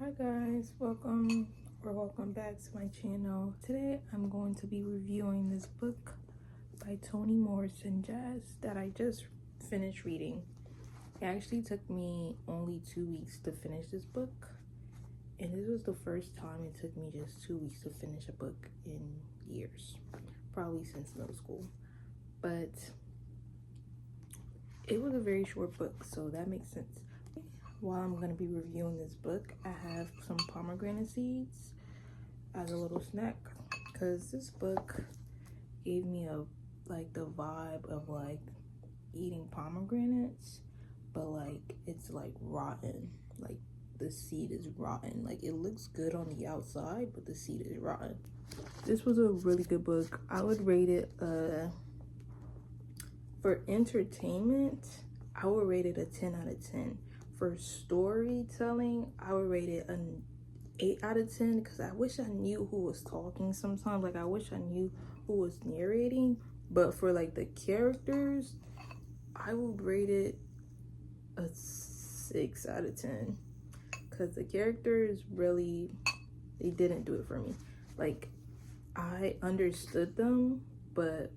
Hi guys, welcome back to my channel. Today I'm going to be reviewing this book by Toni Morrison Jazz that I just finished reading. It actually took me only 2 weeks to finish this book, and this was the first time it took me just 2 weeks to finish a book in years, probably since middle school. But it was a very short book, so that makes sense. While I'm going to be reviewing this book, I have some pomegranate seeds as a little snack, because this book gave me the vibe of like eating pomegranates, but like it's like rotten, like the seed is rotten. Like it looks good on the outside, but the seed is rotten. This was a really good book. I would rate it for entertainment, I would rate it a 10 out of 10. For storytelling, I would rate it an 8 out of 10, because I wish I knew who was talking sometimes. Like I wish I knew who was narrating. But for like the characters, I would rate it a 6 out of 10, because the characters really, they didn't do it for me. Like I understood them, but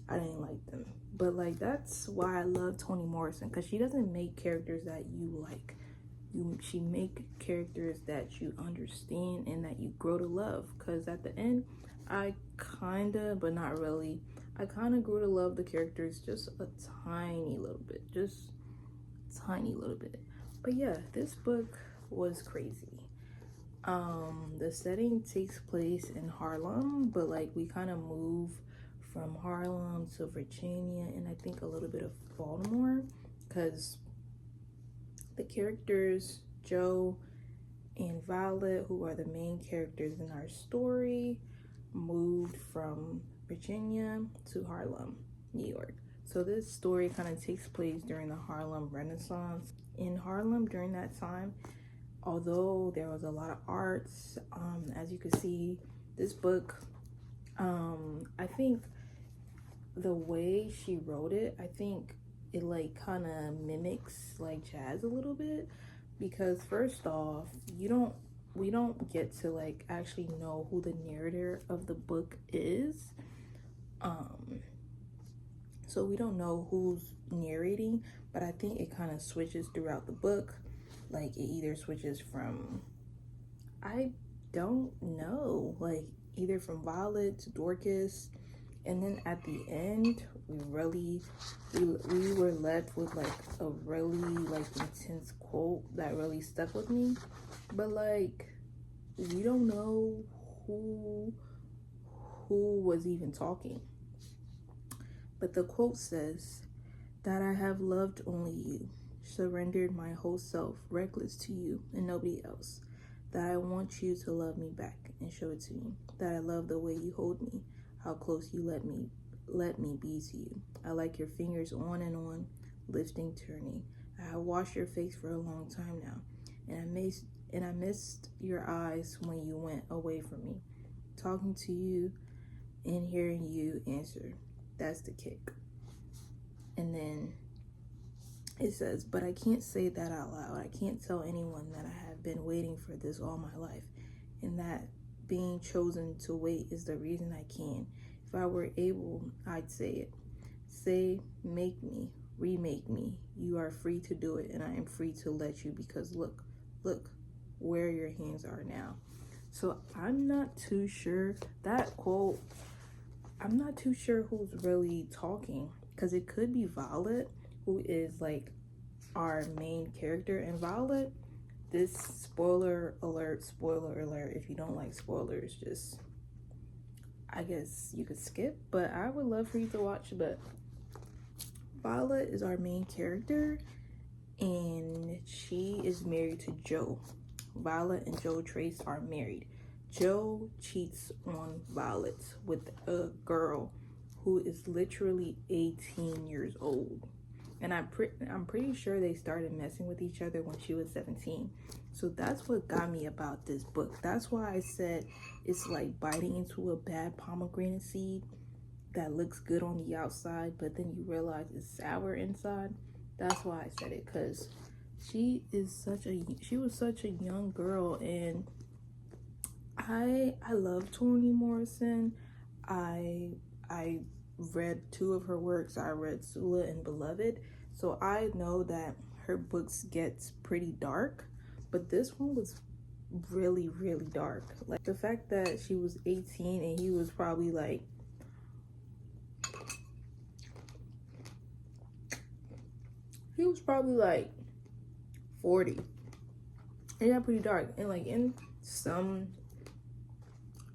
I didn't like them. But like that's why I love Toni Morrison, because she doesn't make characters that you like. She make characters that you understand and that you grow to love. Because at the end, I kinda, but not really, I kind of grew to love the characters just a tiny little bit, just tiny little bit. But yeah, this book was crazy. The setting takes place in Harlem, but like we kind of move from Harlem to Virginia and I think a little bit of Baltimore, because the characters Joe and Violet, who are the main characters in our story, moved from Virginia to Harlem, New York. So this story kind of takes place during the Harlem Renaissance. In Harlem during that time, although there was a lot of arts, as you can see, this book, I think the way she wrote it, I think it like kind of mimics like jazz a little bit, because first off, we don't get to like actually know who the narrator of the book is. So we don't know who's narrating, but I think it kind of switches throughout the book. Like it either switches from, I don't know, like either from Violet to Dorcas, and then at the end we were left with like a really like intense quote that really stuck with me. But like we don't know who was even talking. But the quote says that I have loved only you, surrendered my whole self, reckless to you and nobody else. That I want you to love me back and show it to me. That I love the way you hold me, how close you let me be to you. I like your fingers on and on, lifting, turning. I have watched your face for a long time now, and I missed your eyes when you went away from me. Talking to you and hearing you answer, that's the kick. And then it says, but I can't say that out loud. I can't tell anyone that I have been waiting for this all my life, and that being chosen to wait is the reason I can. If I were able, I'd say it. Say, make me, remake me. You are free to do it, and I am free to let you, because look where your hands are now. So I'm not too sure, that quote, I'm not too sure who's really talking, because it could be Violet, who is like our main character. And Violet, this spoiler alert, if you don't like spoilers, just, I guess you could skip, but I would love for you to watch. But Violet is our main character, and she is married to Joe. Violet and Joe Trace are married. Joe cheats on Violet with a girl who is literally 18 years old. And I'm pretty sure they started messing with each other when she was 17. So that's what got me about this book. That's why I said it's like biting into a bad pomegranate seed that looks good on the outside, but then you realize it's sour inside. That's why I said it, because she was such a young girl, and I love Toni Morrison. I read two of her works. I read Sula and Beloved, so I know that her books gets pretty dark, but this one was really, really dark. Like the fact that she was 18 and he was probably like, he was probably like 40. And yeah, pretty dark. And like some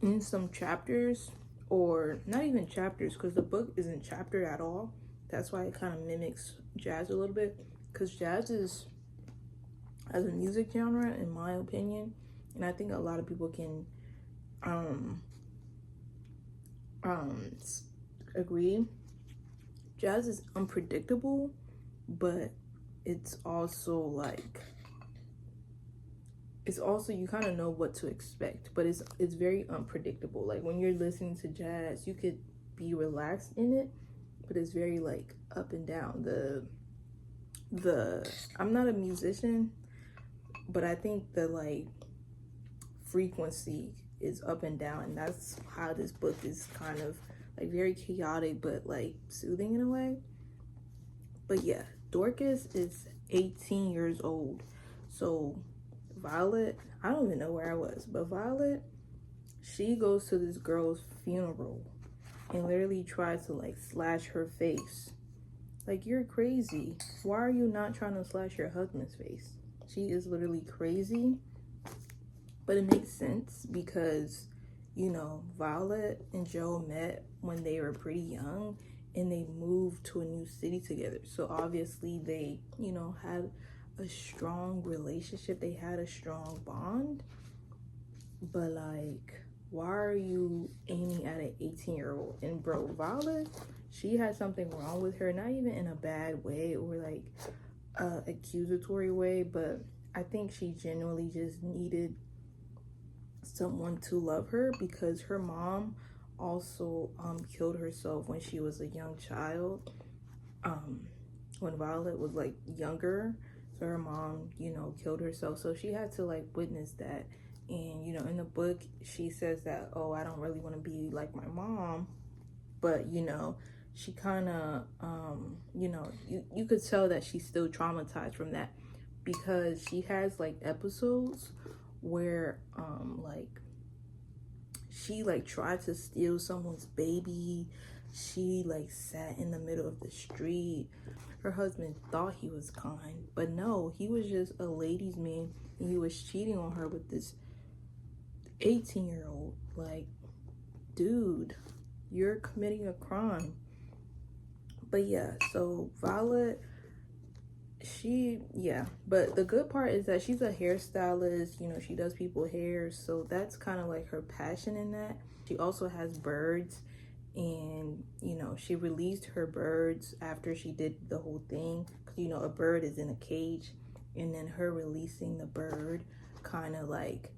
in some chapters, or not even chapters, because the book isn't chaptered at all. That's why it kind of mimics jazz a little bit, because jazz is, as a music genre, in my opinion, and I think a lot of people can agree, jazz is unpredictable, but it's also like, it's also, you kind of know what to expect, but it's very unpredictable. Like when you're listening to jazz, you could be relaxed in it, but it's very like up and down. The I'm not a musician, but I think the like frequency is up and down, and that's how this book is kind of like very chaotic but like soothing in a way. But yeah, Dorcas is 18 years old. So Violet, I don't even know where I was, but Violet, she goes to this girl's funeral and literally tries to like slash her face. Like, you're crazy. Why are you not trying to slash your husband's face? She is literally crazy. But it makes sense because, you know, Violet and Joe met when they were pretty young and they moved to a new city together. So obviously they, you know, had a strong relationship. They had a strong bond. But like, why are you aiming at an 18-year-old? And bro, Violet, she had something wrong with her, not even in a bad way or like accusatory way, but I think she genuinely just needed someone to love her, because her mom also killed herself when she was a young child, when Violet was like younger. So her mom, you know, killed herself, so she had to like witness that. And you know, in the book she says that, oh, I don't really want to be like my mom, but you know, she kind of you know, you could tell that she's still traumatized from that, because she has like episodes where like she like tried to steal someone's baby. She like sat in the middle of the street. Her husband thought he was kind, but no, he was just a ladies' man, and he was cheating on her with this 18-year-old. Like, dude, you're committing a crime. But yeah, so Violet, but the good part is that she's a hairstylist. You know, she does people hair, so that's kind of like her passion in that. She also has birds, and you know, she released her birds after she did the whole thing, because you know, a bird is in a cage, and then her releasing the bird kind of like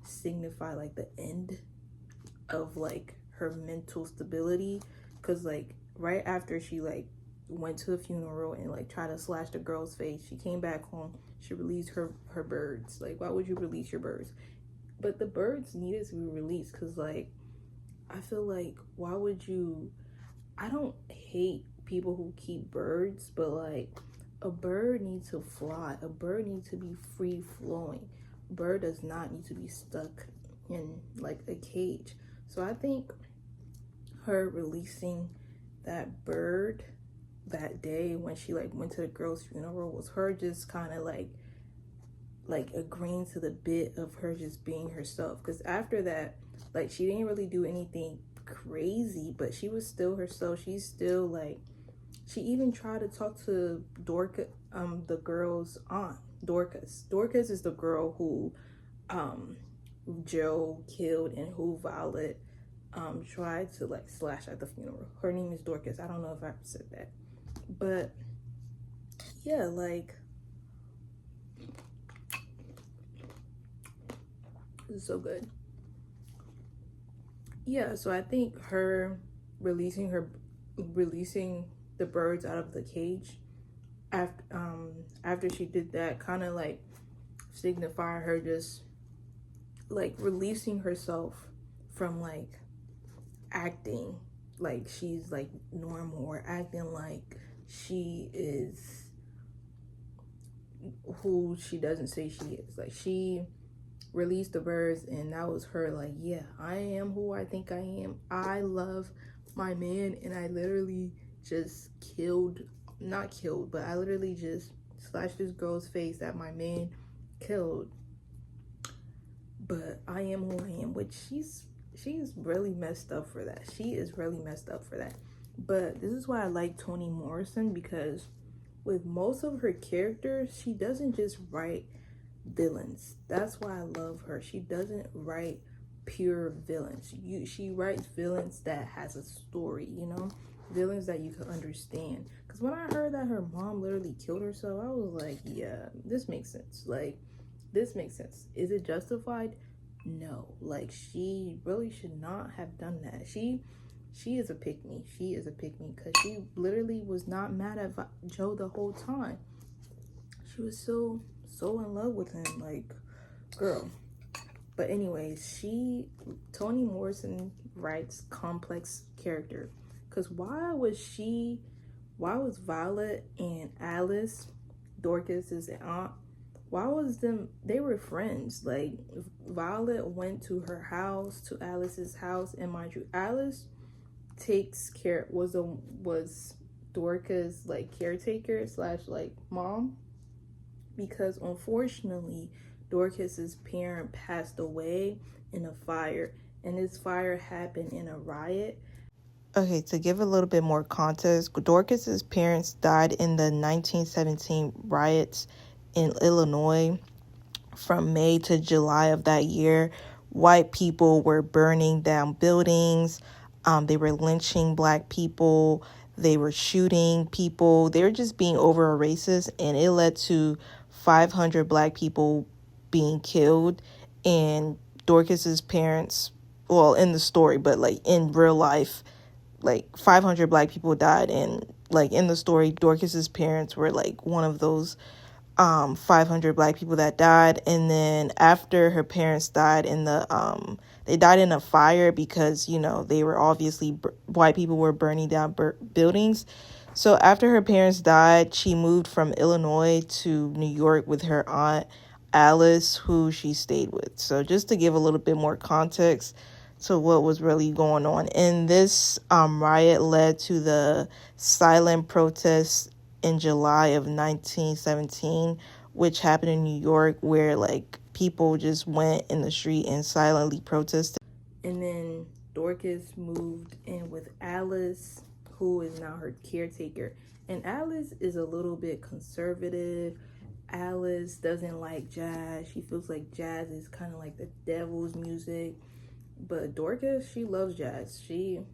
signify like the end of like her mental stability, because like right after she like went to the funeral and like tried to slash the girl's face, she came back home, she released her birds. Like, why would you release your birds? But the birds needed to be released, because like, I feel like, why would you, I don't hate people who keep birds, but like, a bird needs to fly. A bird needs to be free flowing. A bird does not need to be stuck in like a cage. So I think her releasing that bird that day when she like went to the girl's funeral was her just kind of like agreeing to the bit of her just being herself. Because after that, like, she didn't really do anything crazy, but she was still herself. She's still like, she even tried to talk to Dorcas, the girl's aunt. Dorcas is the girl who Joe killed and who Violet tried to like slash at the funeral. Her name is Dorcas. I don't know if I said that, but yeah, like, this is so good. Yeah, so I think her releasing the birds out of the cage after after she did that, kind of like signify her just like releasing herself from like acting like she's like normal, or acting like she is who she doesn't say she is. Like, she released the birds, and that was her like, yeah, I am who I think I am. I love my man, and I literally just not killed, but I literally just slashed this girl's face that my man killed. But I am who I am, which she's really messed up for that. She is really messed up for that. But this is why I like Toni Morrison, because with most of her characters, she doesn't just write villains. That's why I love her. She doesn't write pure villains. She writes villains that has a story, you know? Villains that you can understand. Because when I heard that her mom literally killed herself, I was like, yeah, this makes sense. Like, this makes sense. Is it justified? No. Like, she really should not have done that. She is a pick me. She is a pick me, because she literally was not mad at Joe the whole time. She was so in love with him, like, girl. But anyways, Toni Morrison writes complex character. Because why was Violet and Alice, Dorcas's aunt, they were friends. Like, Violet went to her house, to Alice's house, and mind you, Alice was Dorcas like caretaker / like mom, because unfortunately Dorcas's parent passed away in a fire, and this fire happened in a riot. Okay, to give a little bit more context, Dorcas's parents died in the 1917 riots in Illinois. From May to July of that year, white people were burning down buildings. They were lynching black people. They were shooting people. They were just being over racist, and it led to 500 black people being killed. And Dorcas's parents, well, in the story, but like in real life, like 500 black people died. And like in the story, Dorcas's parents were like one of those 500 black people that died. And then after her parents died they died in a fire, because, you know, they were obviously white people were burning down buildings. So after her parents died, she moved from Illinois to New York with her aunt Alice, who she stayed with. So just to give a little bit more context to what was really going on. And this riot led to the silent protests in July of 1917, which happened in New York, where like people just went in the street and silently protested. And then Dorcas moved in with Alice, who is now her caretaker. And Alice is a little bit conservative. Alice doesn't like jazz. She feels like jazz is kind of like the devil's music. But Dorcas, she loves jazz. She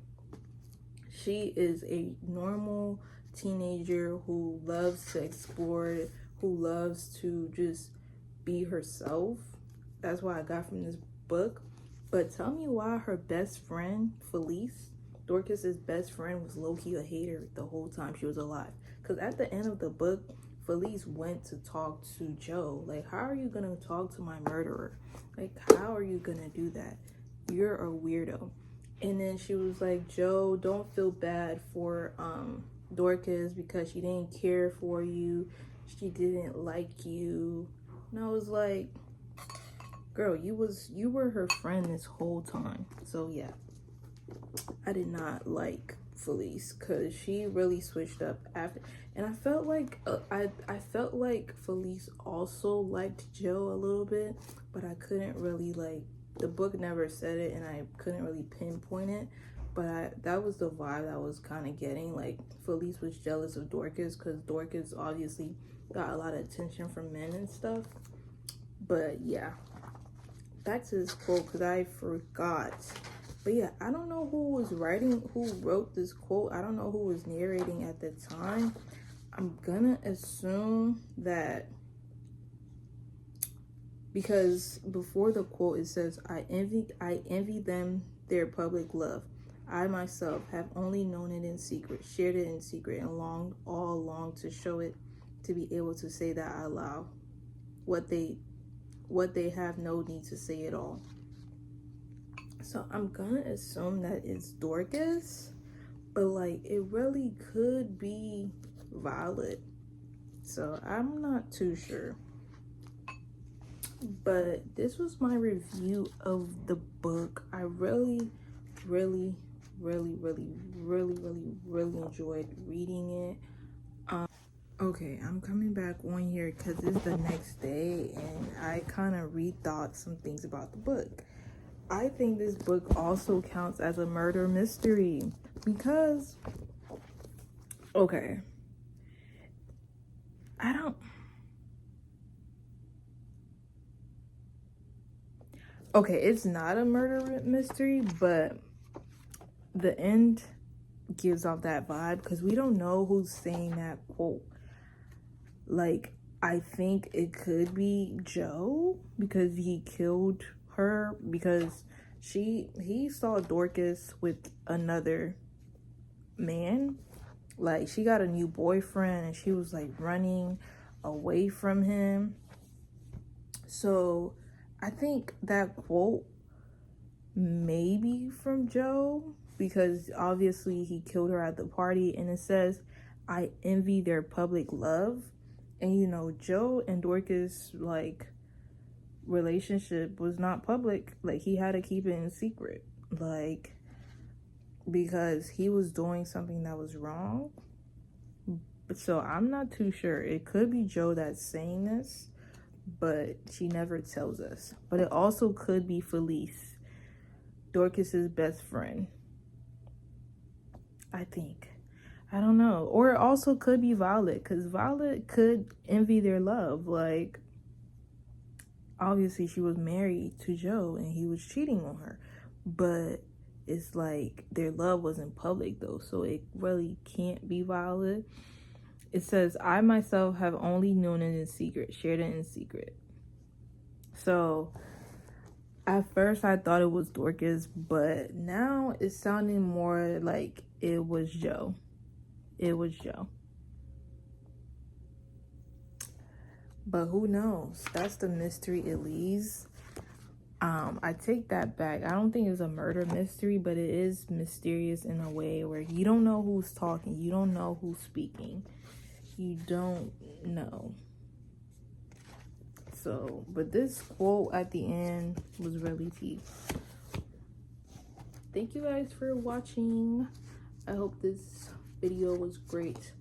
is a normal teenager who loves to explore, who loves to just be herself. That's what I got from this book. But tell me why her best friend, Felice, Dorcas's best friend, was low-key a hater the whole time she was alive. Because at the end of the book, Felice went to talk to Joe. Like, how are you gonna talk to my murderer? Like, how are you gonna do that? You're a weirdo. And then she was like, Joe, don't feel bad for Dorcas, because she didn't care for you. She didn't like you. And I was like, girl, you were her friend this whole time. So yeah, I did not like Felice, because she really switched up after. And I felt like I felt like Felice also liked Joe a little bit, but I couldn't really, like, the book never said it, and I couldn't really pinpoint it. But that was the vibe I was kind of getting. Like, Felice was jealous of Dorcas, because Dorcas obviously got a lot of attention from men and stuff. But yeah, back to this quote, because I forgot. But yeah, I don't know who wrote this quote. I don't know who was narrating at the time. I'm gonna assume that, because before the quote it says, I envy them their public love. I myself have only known it in secret, shared it in secret, and all longed to show it to be able to say that out loud. What they have no need to say at all. So I'm gonna assume that it's Dorcas, but like it really could be Violet. So I'm not too sure. But this was my review of the book. I really enjoyed reading it. Okay, I'm coming back on here because it's the next day and I kind of rethought some things about the book. I think this book also counts as a murder mystery because, okay, it's not a murder mystery, but the end gives off that vibe because we don't know who's saying that quote. Like, I think it could be Joe because he killed her because he saw Dorcas with another man. Like, she got a new boyfriend and she was like running away from him. So I think that quote may be from Joe because obviously he killed her at the party, and it says, "I envy their public love." And you know, Joe and Dorcas like relationship was not public. Like, he had to keep it in secret, like, because he was doing something that was wrong. So I'm not too sure. It could be Joe that's saying this, but she never tells us. But it also could be Felice, Dorcas's best friend, I think. I don't know. Or it also could be Violet, because Violet could envy their love. Like, obviously she was married to Joe and he was cheating on her, but it's like their love wasn't public though, so it really can't be Violet. It says, "I myself have only known it in secret, shared it in secret." So at first I thought it was Dorcas, but now it's sounding more like it was Joe. It was Joe. But who knows? That's the mystery it leaves. I take that back. I don't think it's a murder mystery, but it is mysterious in a way where you don't know who's talking. You don't know who's speaking. You don't know. So, but this quote at the end was really deep. Thank you guys for watching. I hope this video was great.